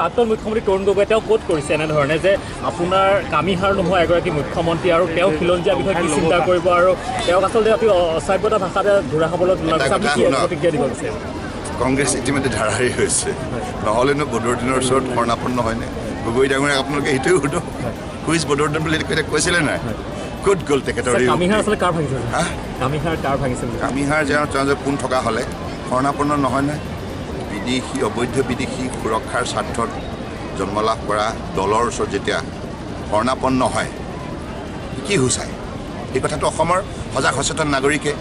প্ৰাক্তন মুখ্যমন্ত্ৰী তৰুণ গগৈ তেওঁ কোট কৰিছে এনেধৰণে যে আপোনাৰ কামিহাৰ নোহোৱা এগৰাকী মুখ্যমন্ত্ৰী আৰু তেওঁ খিলঞ্জীয়া বিষয়ে কি চিন্তা কৰিব আৰু তেওঁক আচলতে অতি অসভ্যতা ভাষাতে ঘূৰা খাবলৈ প্ৰতিক্ৰিয়া দিব বিচাৰে কংগ্ৰেছ ইতিমধ্যে ধাৰাহাৰী হৈছে নহ'লেনো বদৰুদ্দিনৰ ওচৰত শৰণাপন্ন হয়নে গগৈ ডাঙৰীয়াক আপোনালোকে সেইটোৱে সোধক কুইজ বদৰুদ্দিন বুলি কৈছিলে নাই ক'ত গ'ল তেখেতৰ কামিহাৰ আচলতে কাৰ ভাঙিছে কামিহাৰ ভাঙিছে কামিহাৰ যে পোন থকা হ'লে শৰণাপন্ন নহয় নে বিদেশী অবৈধ বিদেশী সুৰক্ষাৰ স্বাৰ্থত জন্ম লাভ কৰা দলৰ ওচৰত যেতিয়া শৰণাপন্ন হয় কি হুচাই এই কথাটো অসমৰ সজাগ সচেতন নাগৰিকে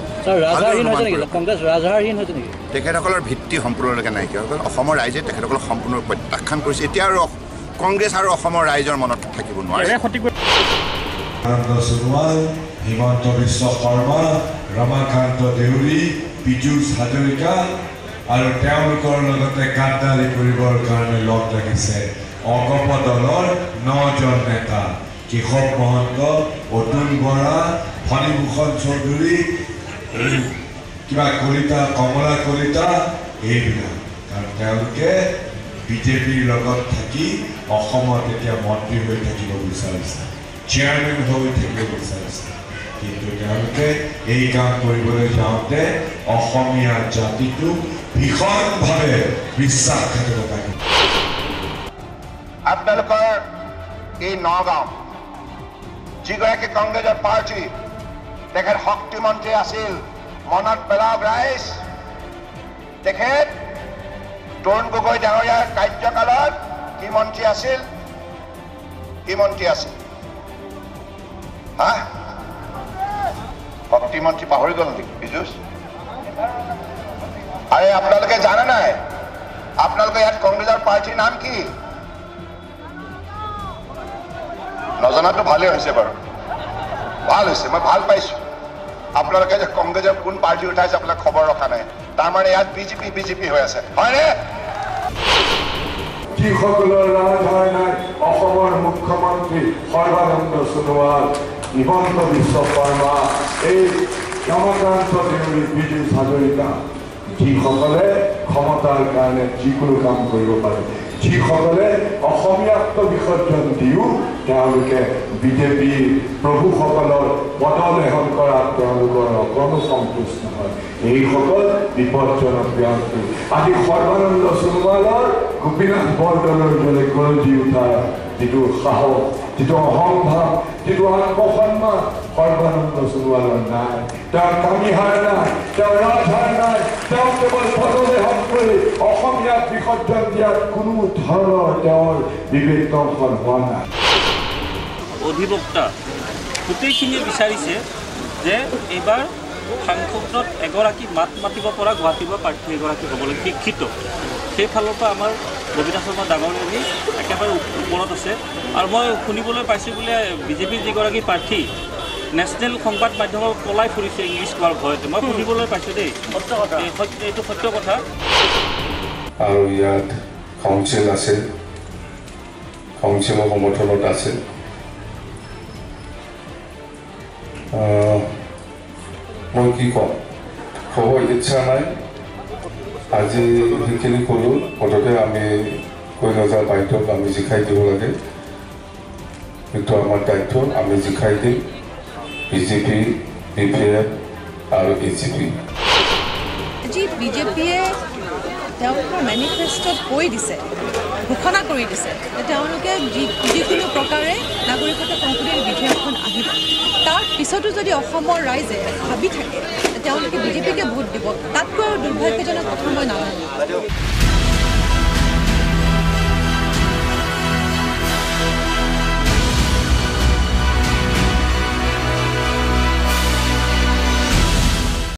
তেখেতসকলৰ ভিত্তি সম্পূৰ্ণৰূপে নাইকিয়া অসমৰ ৰাইজে তেখেতসকলক সম্পূৰ্ণ প্ৰত্যাখ্যান কৰিছে এতিয়া আৰু কংগ্ৰেছ আৰু অসমৰ ৰাইজৰ মনত থাকিব নোৱাৰে সোণোৱাল হিমন্ত বিশ্ব শৰ্মা ৰমাকান্ত দেউৰী পীযুষ হাজৰিকা আৰু তেওঁলোকৰ লগতে গাদ্দাৰী কৰিবৰ কাৰণে লগ লাগিছে অগপ দলৰ 9জন নেতা কেশৱ মহন্ত অতুল বৰা ফণীভূষণ চৌধুৰী কিবা কলিতা কমলা কলিতা এইবিলাক কাৰণ তেওঁলোকে বিজেপিৰ লগত থাকি অসমত এতিয়া মন্ত্ৰী হৈ থাকিব বিচাৰিছে চেয়াৰমেন হৈ থাকিব বিচাৰিছে কিন্তু তেওঁলোকে এই কাম কৰিবলৈ যাওঁতে অসমীয়া জাতিটোক ভীষণভাৱে বিশ্বাসঘাতকতা কৰে আপোনালোকৰ এই নগাঁও যিগৰাকী কংগ্ৰেছৰ পাৰ্টি তেখেত শক্তিমন্ত্ৰী আছিল মনত পেলাওক ৰাইজ তেখেত তৰুণ গগৈ ডাঙৰীয়াৰ কাৰ্যকালত কি মন্ত্ৰী আছিল হা শক্তিমন্ত্ৰী পাহৰি গ'ল নেকি পীযুষ আৰে আপোনালোকে জানে নাই আপোনালোকে ইয়াত কংগ্ৰেছৰ পাৰ্টিৰ নাম কি নজনাটো ভালেই হৈছে বাৰু ভাল হৈছে মই ভাল পাইছোঁ আপোনালোকে যে কংগ্ৰেছৰ কোন পাৰ্টি উঠাইছে আপোনাক খবৰ ৰখা নাই তাৰমানে ইয়াত বিজেপি হৈ আছে হয়নে যিসকলৰ ৰাজ হয় নাই অসমৰ মুখ্যমন্ত্ৰী সৰ্বানন্দ সোণোৱাল হিমন্ত বিশ্ব শৰ্মা এই ৰমাকান্ত দেউৰী পীযুষ হাজৰিকা যিসকলে ক্ষমতাৰ কাৰণে যিকোনো কাম কৰিব পাৰে যিসকলে অসমীয়াত্ব বিসৰ্জন দিও তেওঁলোকে বিজেপিৰ প্ৰভুসকলৰ পদলেহন কৰাত তেওঁলোকৰ অকণো সন্তুষ্ট নহয় এইসকল বিপদজনক ব্যক্তি আজি সৰ্বানন্দ সোণোৱালৰ গোপীনাথ বৰদলৈৰ দৰে গৰজি উঠাৰ যিটো সাহস যিটো অহংভাৱ যিটো আত্মসন্মান সৰ্বানন্দ সোণোৱালৰ নাই তেওঁৰ কামিহাৰ নাই তেওঁৰ ৰাজহাৰ নাই তেওঁ কেৱল পদলেহন কৰি অসমীয়াক বিসৰ্জন দিয়াত কোনো ধৰণৰ তেওঁৰ বিবেক দংশন হোৱা নাই অধিবক্তা গোটেইখিনিয়ে বিচাৰিছে যে এইবাৰ সাংসদত এগৰাকী মাত মাতিব পৰা গুৱাহাটীৰ প্ৰাৰ্থী এগৰাকী হ'ব লাগে শিক্ষিত সেইফালৰ পৰা আমাৰ ববিতা শৰ্মা ডাঙৰীয়ানী একেবাৰে ওপৰত আছে আৰু মই শুনিবলৈ পাইছোঁ বোলে বিজেপিৰ যিগৰাকী প্ৰাৰ্থী নেশ্যনেল সংবাদ মাধ্যমৰ পলাই ফুৰিছে ইংলিছ কোৱাৰ ভয়তে মই শুনিবলৈ পাইছোঁ দেই এইটো সত্য কথা আৰু ইয়াত কাউন্সিল আছে কাউন্সিলৰ সমৰ্থনত আছে মই কি ক'ম ক'ব ইচ্ছা নাই আজি সেইখিনি ক'লোঁ মুঠতে আমি কৈ নাযাওঁ বাধ্যক আমি জিকাই দিব লাগে কিন্তু আমাৰ দায়িত্ব আমি জিকাই দিম বিজেপি BPF আৰু AGP আজি বিজেপিয়ে তেওঁলোকৰ মেনিফেষ্টত কৈ দিছে ঘোষণা কৰি দিছে যে তেওঁলোকে যিকোনো প্ৰকাৰে নাগৰিকত্ব সংশোধনী বিধেয়কখন আহিব তাৰ পিছতো যদি অসমৰ ৰাইজে ভাবি থাকে তেওঁলোকে বিজেপিকে ভোট দিব তাতকৈ আৰু দুৰ্ভাগ্যজনক কথা মই নাজানো